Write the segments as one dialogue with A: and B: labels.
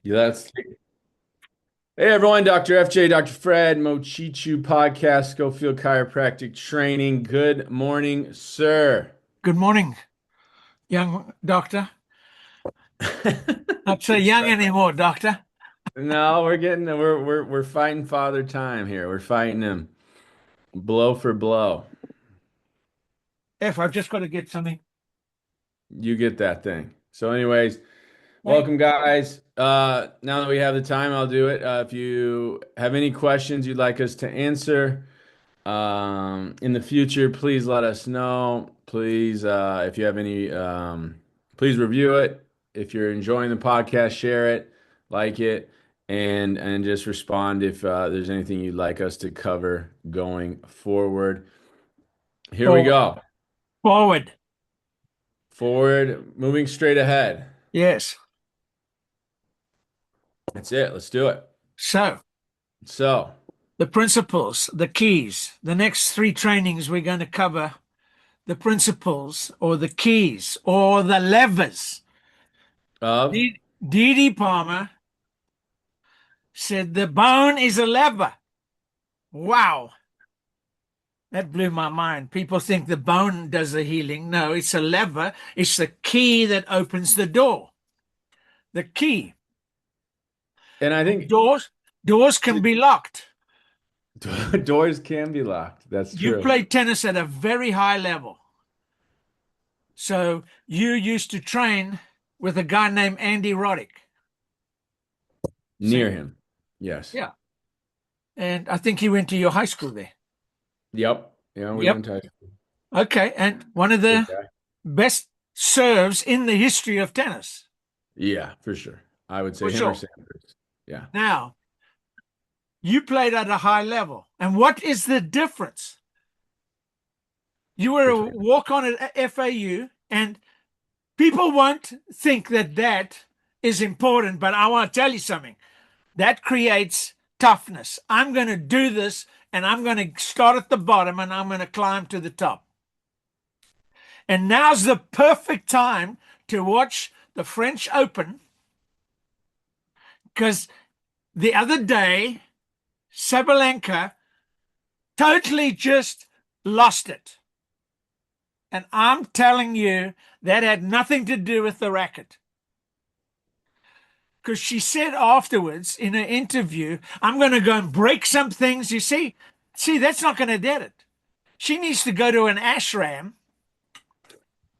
A: Yeah, hey everyone, Dr. FJ, Dr. Fred, MoChihChu Podcast, Schofield Chiropractic Training. Good morning, sir.
B: Good morning, young doctor. Not so young anymore, doctor.
A: No, we're fighting father time here. We're fighting him blow for blow.
B: I've just got to get something.
A: You get that thing. So, anyways,
B: Thank
A: welcome guys. Now that we have the time, I'll do it. If you have any questions you'd like us to answer, in the future, please let us know. Please, if you have any, please review it. If you're enjoying the podcast, share it, like it, and just respond if there's anything you'd like us to cover going forward. Here we
B: forward.
A: go.
B: Forward.
A: Forward, moving straight ahead.
B: Yes.
A: That's it. Let's do it.
B: So
A: So,
B: the principles, the keys, the next three trainings we're going to cover the principles or the keys or the levers.
A: of
B: D.D. Palmer said the bone is a lever. Wow. That blew my mind. People think the bone does the healing. No, it's a lever. It's the key that opens the door. The key.
A: and I think
B: Doors can be locked.
A: doors can be locked. That's
B: You
A: true.
B: play tennis at a very high level. So you used to train with a guy named Andy Roddick.
A: Near
B: See?
A: him. Yes.
B: Yeah. And I think he went to your high school there.
A: Yep. Yeah, we
B: Yep.
A: went to
B: Okay. And one of
A: good
B: the
A: guy.
B: best serves in the history of tennis,
A: Yeah, for sure. I would say
B: for
A: him or
B: sure.
A: Sanders. Yeah,
B: Now, you played at a high level. And what is the difference? You were a
A: between.
B: walk on at FAU, and people won't think that that is important, but I want to tell you something. That creates toughness. I'm going to do this, and I'm going to start at the bottom, and I'm going to climb to the top. And now's the perfect time to watch the French Open, because the other day, Sabalenka totally just lost it. And I'm telling you, that had nothing to do with the racket. Because she said afterwards in an interview, I'm going to go and break some things. You see, that's not going to get it. She needs to go to an ashram,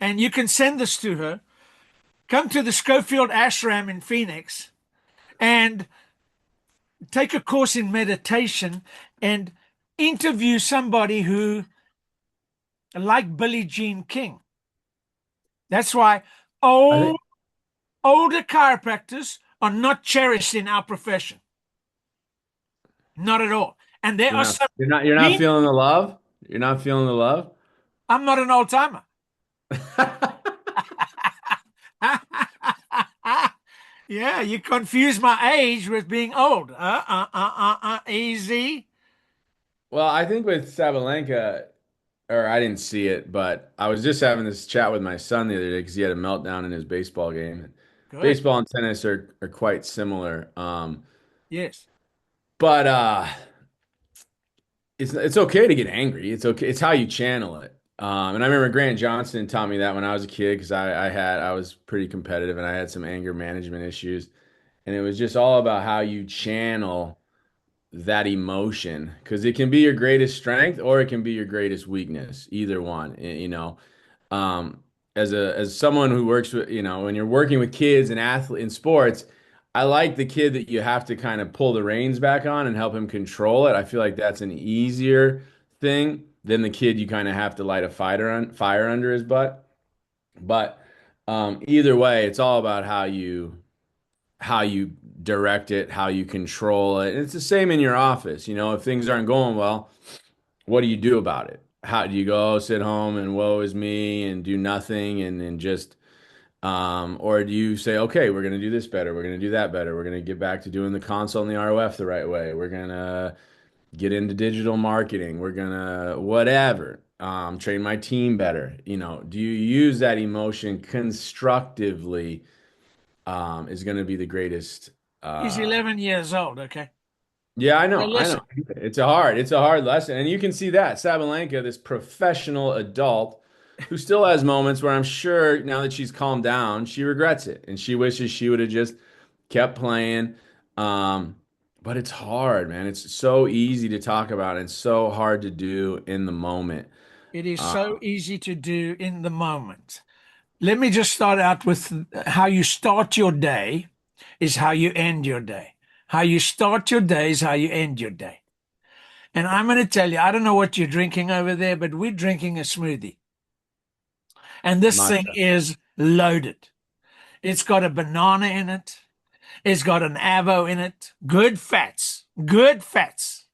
B: and you can send this to her. Come to the Schofield ashram in Phoenix and take a course in meditation and interview somebody who, like Billie Jean King. That's why
A: I think
B: older chiropractors are not cherished in our profession. Not at all. And there
A: you're
B: are
A: not
B: some.
A: you're not feeling the love. You're not feeling the love.
B: I'm not an old timer. Yeah, you confuse my age with being old. Easy.
A: Well, I think with Sabalenka, or I didn't see it, but I was just having this chat with my son the other day because he had a meltdown in his baseball game.
B: Good.
A: Baseball and tennis are quite similar.
B: Yes.
A: But it's okay to get angry. It's okay. It's how you channel it. And I remember Grant Johnson taught me that when I was a kid because I was pretty competitive and I had some anger management issues. And it was just all about how you channel that emotion because it can be your greatest strength or it can be your greatest weakness, either one, um, as someone who works with, when you're working with kids and athlete in sports, I like the kid that you have to kind of pull the reins back on and help him control it. I feel like that's an easier thing than the kid you kind of have to light a fire under his butt. But either way, it's all about how you direct it, how you control it. And it's the same in your office. If things aren't going well, what do you do about it? How do you go sit home and woe is me and do nothing and just or do you say, okay, we're gonna do this better, we're gonna do that better, we're gonna get back to doing the console and the ROF the right way, we're gonna get into digital marketing, we're gonna whatever, train my team better. Do you use that emotion constructively is going to be the greatest
B: He's
A: Uh,
B: 11 years old. Okay.
A: yeah,
B: Now
A: I know.
B: listen,
A: It's a hard lesson, and you can see that Sabalenka, this professional adult, who still has moments where I'm sure now that she's calmed down, she regrets it, and she wishes she would have just kept playing. Um, but it's hard, man. It's so easy to talk about and so hard to do in the moment.
B: it is
A: Uh,
B: so easy to do in the moment. Let me just start out with how you start your day is how you end your day. How you start your day is how you end your day. And I'm going to tell you, I don't know what you're drinking over there, but we're drinking a smoothie. And this thing
A: matcha.
B: is loaded. It's got a banana in it. It's got an avo in it. Good fats. Good fats.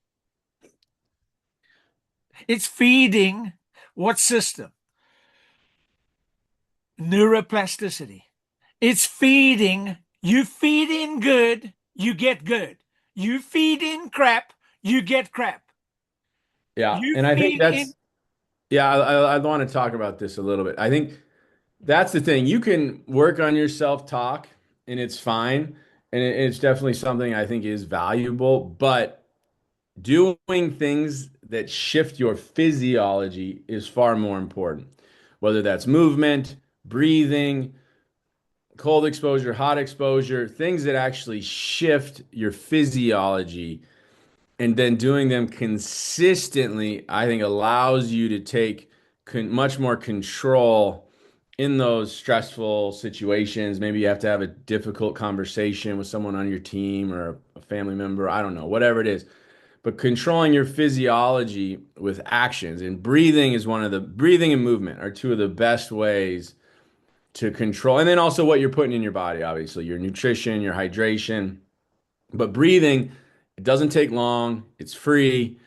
B: It's feeding what system? Neuroplasticity. It's feeding. You feed in good, you get good. You feed in crap, you get crap.
A: Yeah,
B: You
A: and I think
B: feed in.
A: that's yeah. I want to talk about this a little bit. I think that's the thing. You can work on your self-talk, and it's fine, and it's definitely something I think is valuable. But doing things that shift your physiology is far more important. Whether that's movement, breathing, cold exposure, hot exposure, things that actually shift your physiology and then doing them consistently, I think allows you to take much more control in those stressful situations. Maybe you have to have a difficult conversation with someone on your team or a family member. I don't know, whatever it is. But controlling your physiology with actions and breathing is one of the breathing and movement are two of the best ways to control. And then also what you're putting in your body, obviously, your nutrition, your hydration. But breathing, it doesn't take long, it's free,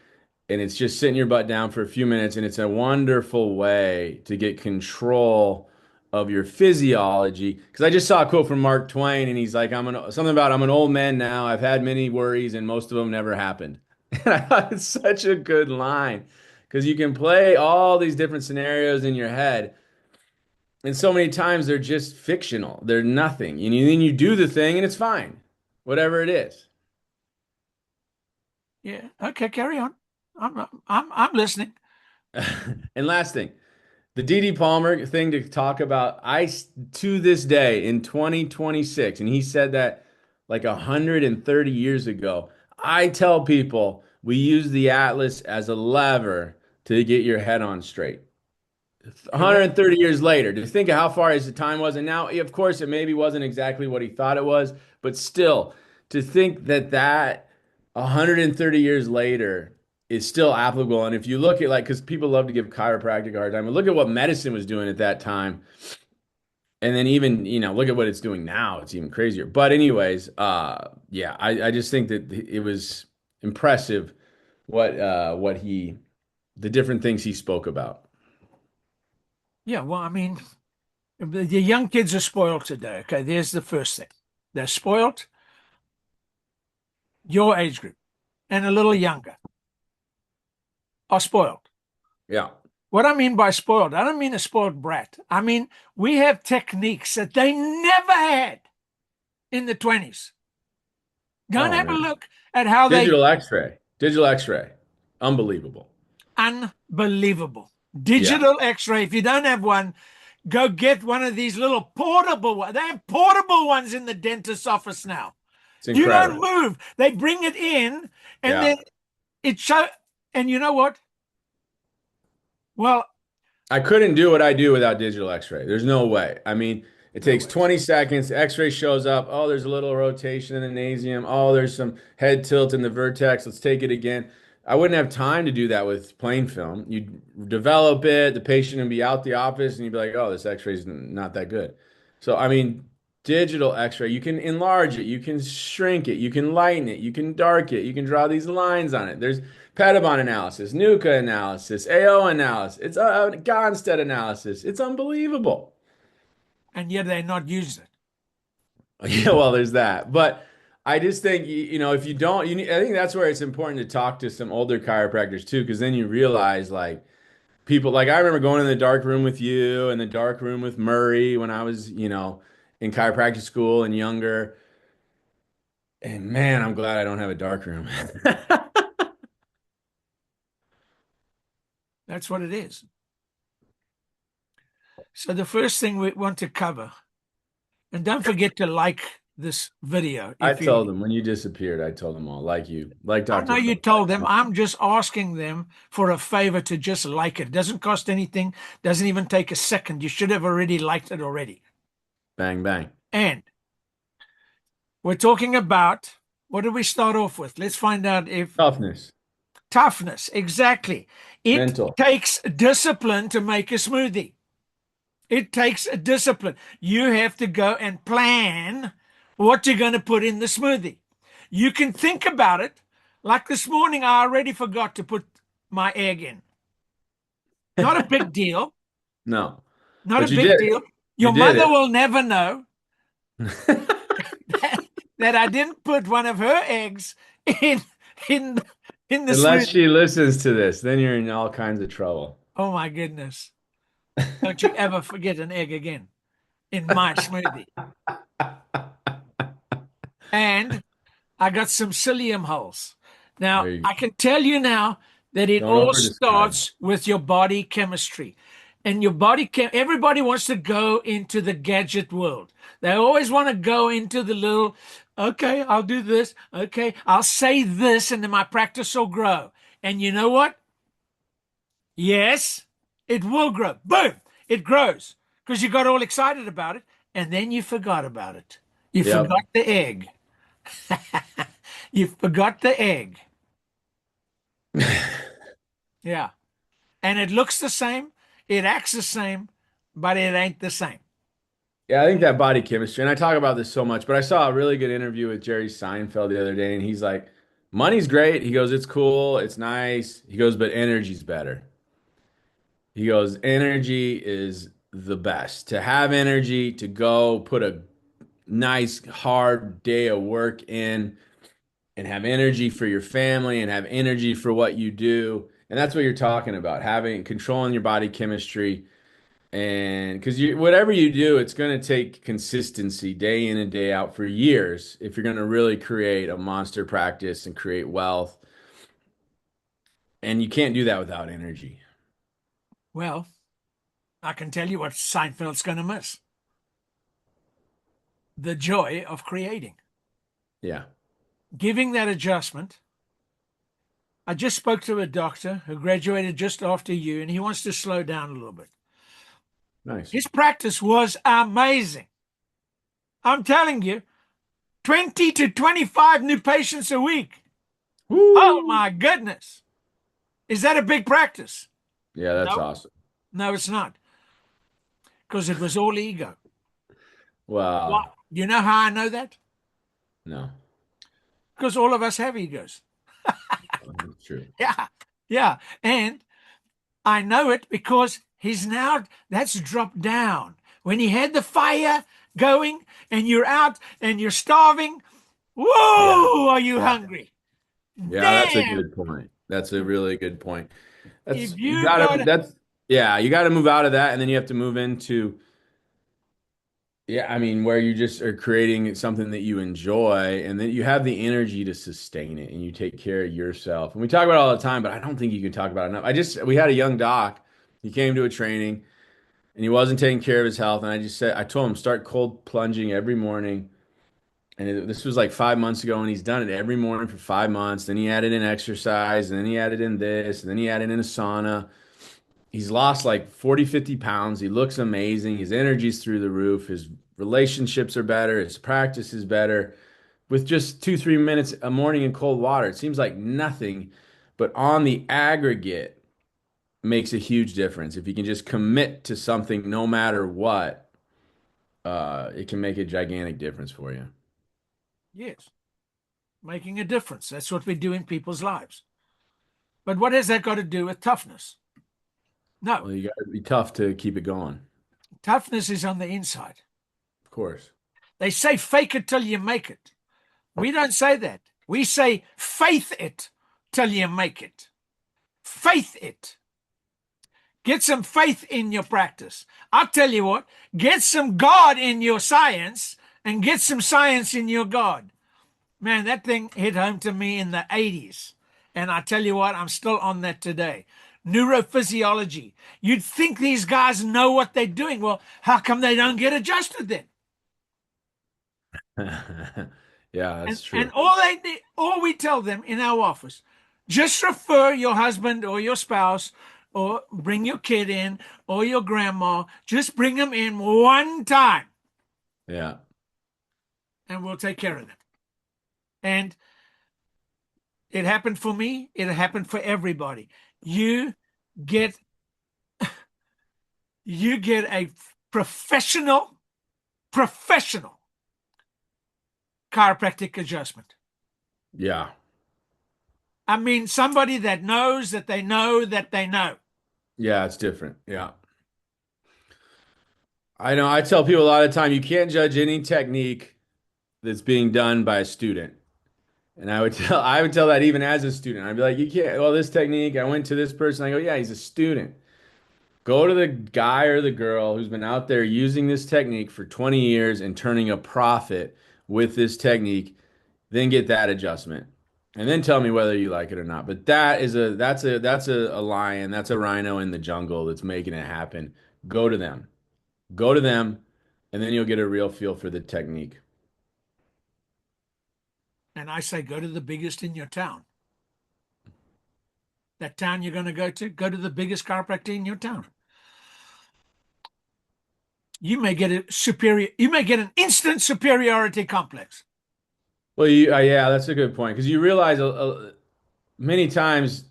A: and it's just sitting your butt down for a few minutes. And it's a wonderful way to get control of your physiology. Because I just saw a quote from Mark Twain, and he's like, something about I'm an old man now. I've had many worries, and most of them never happened. And I thought it's such a good line because you can play all these different scenarios in your head. And so many times they're just fictional. They're nothing. And then you do the thing and it's fine, whatever it is.
B: Yeah. Okay, carry on. I'm listening.
A: And last thing, the D.D. Palmer thing to talk about, to this day in 2026, and he said that like 130 years ago. I tell people we use the Atlas as a lever to get your head on straight.
B: Correct.
A: 130 years later, to think of how far his time was, and now, of course, it maybe wasn't exactly what he thought it was, but still, to think that 130 years later is still applicable. And if you look at like, because people love to give chiropractic a hard time, but look at what medicine was doing at that time, and then even look at what it's doing now, it's even crazier. But anyways, yeah, I just think that it was impressive what he the different things he spoke about.
B: Yeah, well, I mean, the young kids are spoiled today. Okay, there's the first thing. They're spoiled, your age group, and a little younger are spoiled.
A: Yeah.
B: What I mean by spoiled, I don't mean a spoiled brat. I mean, we have techniques that they never had in the 20s. Go and
A: Oh
B: have a
A: man.
B: look at how they
A: Digital X-ray. Digital X-ray. Unbelievable.
B: unbelievable.
A: Yeah,
B: Digital x-ray. If you don't have one, go get one of these little portable ones. They have portable ones in the dentist's office now.
A: it's
B: You don't
A: incredible.
B: move. They bring it in and
A: Yeah.
B: then it show and you know what? Well,
A: I couldn't do what I do without digital X-ray. There's no way. I mean, it
B: no
A: takes
B: ways.
A: 20 seconds. X-ray shows up. Oh, there's a little rotation in the nasium. Oh, there's some head tilt in the vertex. Let's take it again. I wouldn't have time to do that with plain film. You'd develop it, the patient would be out the office, and you'd be like, oh, this X-ray is not that good. So, I mean, digital X-ray, you can enlarge it, you can shrink it, you can lighten it, you can dark it, you can draw these lines on it. There's Pedibond analysis, NUCA analysis, AO analysis. It's a Gonstead analysis. It's unbelievable.
B: And yet they're not used it.
A: Yeah, well, there's that. But I just think, if you don't, I think that's where it's important to talk to some older chiropractors too, because then you realize like people, like I remember going in the dark room with you and the dark room with Murray when I was, in chiropractic school and younger. And man, I'm glad I don't have a dark room.
B: That's what it is. So the first thing we want to cover, and don't forget to like this video
A: I
B: if you.
A: told them when you disappeared, I told them all, like you, like
B: I know
A: Dr.
B: you
A: Phil.
B: told them. I'm just asking them for a favor to just like it. Doesn't cost anything. Doesn't even take a second. You should have already liked it already.
A: Bang, bang.
B: And we're talking about, what do we start off with? Let's find out if
A: Toughness,
B: toughness. Exactly. It
A: mental.
B: takes discipline to make a smoothie. It takes a discipline. You have to go and plan what you're going to put in the smoothie. You can think about it. Like this morning, I already forgot to put my egg in. Not a big deal.
A: No,
B: Not a
A: but you
B: big
A: did.
B: deal.
A: You
B: Your
A: did
B: mother
A: it.
B: will never know that I didn't put one of her eggs in in in the
A: Unless
B: smoothie.
A: she listens to this, then you're in all kinds of trouble.
B: Oh my goodness. Don't you ever forget an egg again in my smoothie. And I got some psyllium holes. Now,
A: There you
B: I
A: go.
B: can tell you now that it
A: Don't
B: all
A: over describe.
B: starts with your body chemistry. And everybody wants to go into the gadget world. They always want to go into the little, okay, I'll do this. Okay, I'll say this, and then my practice will grow. And you know what? Yes, it will grow. Boom, it grows because you got all excited about it, and then you forgot about it. You
A: Yep.
B: forgot the egg. You forgot the egg. Yeah. And it looks the same, it acts the same, but it ain't the same.
A: Yeah, I think that body chemistry, and I talk about this so much, but I saw a really good interview with Jerry Seinfeld the other day, and he's like, money's great. He goes, it's cool, it's nice. He goes, but energy's better. He goes, energy is the best. To have energy, to go put a nice, hard day of work in and have energy for your family and have energy for what you do. And that's what you're talking about, having controlling your body chemistry. And because you, whatever you do, it's going to take consistency day in and day out for years if you're going to really create a monster practice and create wealth. And you can't do that without energy.
B: Well, I can tell you what Seinfeld's going to miss: the joy of creating,
A: Yeah.
B: giving that adjustment. I just spoke to a doctor who graduated just after you, and he wants to slow down a little bit.
A: Nice.
B: His practice was amazing. I'm telling you, 20 to 25 new patients a week. Oh
A: Woo!
B: my goodness. Is that a big practice?
A: Yeah, that's
B: No,
A: awesome.
B: no, it's not, because it was all ego. Why?
A: Wow.
B: You know how I know that?
A: No,
B: Because all of us have egos.
A: that's true.
B: Yeah, yeah. And I know it because that's dropped down. When he had the fire going and you're out and you're starving,
A: Yeah.
B: whoa, are you
A: Yeah.
B: hungry?
A: Yeah, that's a
B: Damn.
A: good point. That's a really good point. That's
B: If
A: you
B: you
A: gotta
B: got
A: that's yeah, you gotta move out of that and then you have to move into yeah, I mean where you just are creating something that you enjoy and then you have the energy to sustain it and you take care of yourself. And we talk about it all the time, but I don't think you can talk about it enough. We had a young doc, he came to a training and he wasn't taking care of his health and I told him start cold plunging every morning. And this was like 5 months ago, and he's done it every morning for 5 months. Then he added in exercise, and then he added in this, and then he added in a sauna. He's lost like 40, 50 pounds. He looks amazing. His energy's through the roof. His relationships are better. His practice is better with just 2, 3 minutes a morning in cold water. It seems like nothing, but on the aggregate, makes a huge difference. If you can just commit to something no matter what, it can make a gigantic difference for you.
B: yes, making a difference. That's what we do in people's lives. But what has that got to do with toughness? No,
A: Well, you got to be tough to keep it going,
B: toughness is on the inside.
A: of course.
B: They say fake it till you make it. We don't say that. We say faith it till you make it. Faith it. Get some faith in your practice. I'll tell you what, get some God in your science and get some science in your God. Man, that thing hit home to me in the 80s. And I tell you what, I'm still on that today. Neurophysiology. You'd think these guys know what they're doing. Well, how come they don't get adjusted then?
A: Yeah,
B: And
A: that's
B: and
A: true.
B: all we tell them in our office, just refer your husband or your spouse or bring your kid in or your grandma, just bring them in one time
A: Yeah.
B: and we'll take care of them. And it happened for me, it happened for everybody. You get you get a professional chiropractic adjustment.
A: Yeah.
B: I mean, somebody that knows that they know that they know.
A: Yeah, it's different. Yeah. I know. I tell people a lot of time you can't judge any technique that's being done by a student. And I would tell that even as a student. I'd be like, you can't, well, this technique, I went to this person, I go, yeah, he's a student. Go to the guy or the girl who's been out there using this technique for 20 years and turning a profit with this technique, then get that adjustment. And then tell me whether you like it or not. But that's a lion, that's a rhino in the jungle that's making it happen. Go to them. Go to them, and then you'll get a real feel for the technique.
B: And I say, go to the biggest in your town. That town you're going to go to the biggest chiropractor in your town. You may get an instant superiority complex.
A: Well, yeah, that's a good point because you realize many times,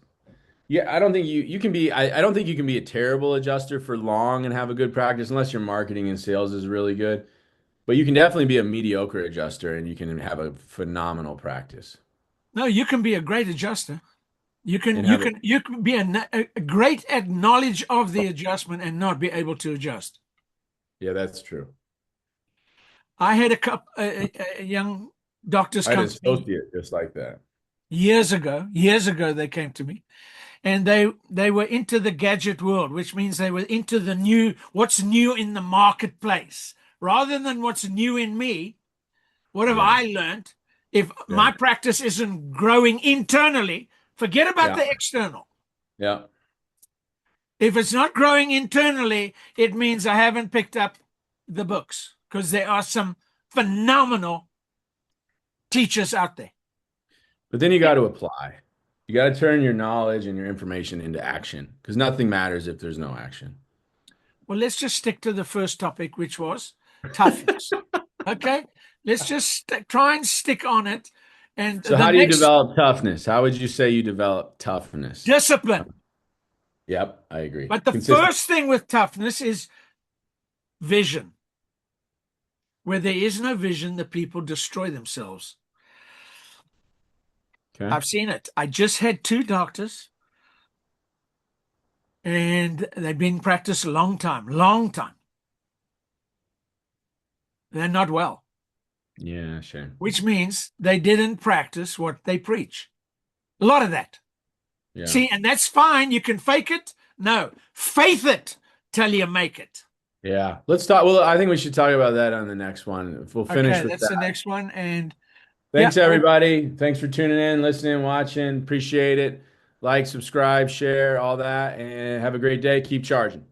A: yeah, I don't think you can be. I don't think you can be a terrible adjuster for long and have a good practice unless your marketing and sales is really good. But you can definitely be a mediocre adjuster and you can have a phenomenal practice
B: No, you can be a great adjuster. You can
A: and
B: you
A: have a.
B: can you can be a great at knowledge of the adjustment and not be able to adjust.
A: Yeah, that's true.
B: I had young doctors
A: I had an
B: come to me
A: associate just like that.
B: years ago. Years ago, they came to me, and they were into the gadget world, which means they were into what's new in the marketplace, rather than what's new in me. What have
A: Yeah,
B: I learned? If
A: yeah,
B: my practice isn't growing internally, forget about
A: yeah,
B: the external.
A: yeah.
B: If it's not growing internally, it means I haven't picked up the books because there are some phenomenal teachers out there.
A: But then you got to apply. You got to turn your knowledge and your information into action because nothing matters if there's no action.
B: Well, let's just stick to the first topic, which was toughness. Okay, let's just try and stick on it. And
A: So
B: the
A: how do you
B: next,
A: develop toughness? How would you say you develop toughness?
B: discipline.
A: Yep, I agree.
B: But the
A: Consistent.
B: first thing with toughness is vision. Where there is no vision, the people destroy themselves.
A: Okay.
B: I've seen it. I just had two doctors, and they've been in practice a long time, long time. They're not well,
A: Yeah, sure.
B: which means they didn't practice what they preach. A lot of that.
A: Yeah.
B: See, and that's fine. You can fake it. No, faith it till you make it.
A: Yeah. Let's talk. Well, I think we should talk about that on the next one. We'll finish
B: Okay,
A: with
B: that's the
A: that.
B: next one. And yeah,
A: Thanks, everybody. Thanks for tuning in, listening, watching. Appreciate it. Like, subscribe, share, all that. And have a great day. Keep charging.